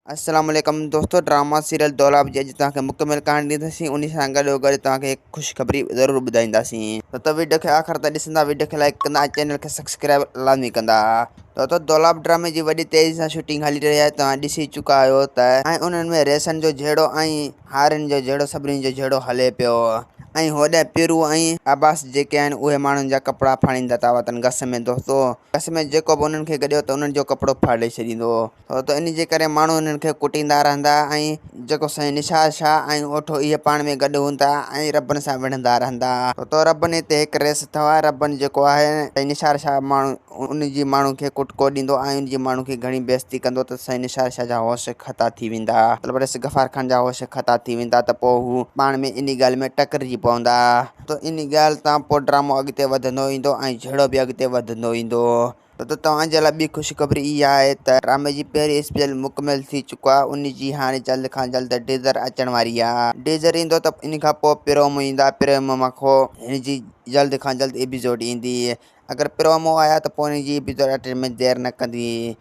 अस्सलाम वालेकुम दोस्तों। ड्रामा सीरियल दौलाब जी तव्हांखे मुकमिल कहानी ॾींदासीं। उन सां गॾो गॾु तव्हांखे हिकु ख़ुशख़बरी ज़रूरु ॿुधाईंदासीं। त वीडियो खे आख़िर ताईं ॾिसंदा, वीडियो खे लाइक कंदा, चैनल खे सब्सक्राइब लाज़मी कंदा। तो दौलाब ड्रामे जी वॾी तेज़ी सां शूटिंग हली रही आहे। तव्हां ॾिसी चुका आहियो त उन्हनि में रेसन जो जहिड़ो ऐं हारिन जो जहिड़ो सभिनी जो जहिड़ो हले पियो। ऐं होॾे पिरू ऐं आबास जेके आहिनि उहे माण्हुनि जा कपिड़ा फाड़ींदा था वञनि घस में। दोस्तों घस में जेको बि उन्हनि खे गॾियो त उन्हनि जो कपिड़ो फाड़े छॾींदो। त इन जे करे माण्हू उन्हनि खे कुटींदा रहंदा ऐं जेको साईं निशाद शाह ऐं ओठो इहे पाण में गॾु हूंदा ऐं रबनि सां विढ़ंदा रहंदा। तो रबनि हिते हिकु रेस अथव। रबनि जेको आहे साईं निशाद शाह माण्हू उन जी माण्हू खे कुटको ॾींदो ऐं उन जी माण्हू खे घणी बेइज़ती कंदो त साईं निशाद शाह जा होश खता थी वेंदा। मतिलबु रेस गफ़ार खान जा होश खता थी वेंदा। त पोइ हू पाण में इन ॻाल्हि में टकरिजी पवंदा। त इन ॻाल्हि तां पोइ ड्रामो अॻिते वधंदो ईंदो ऐं झेड़ो बि अॻिते वधंदो ईंदो। तो तव्हांजे लाइ ॿी ख़ुशख़बरी इहा आहे त ड्रामे जी पहिरीं स्पेशल मुकमिल थी चुको आहे। उन जी हाणे जल्द खां जल्द टीज़र अचण वारी आहे। टीज़र ईंदो त इन खां पोइ प्रोमो ईंदा। प्रोमो मां हिन जी जल्द खां जल्द एपिसोड ईंदी। अगरि प्रोमो आया त पोइ हिन जी एपिसोड अचण में देरि न कंदी।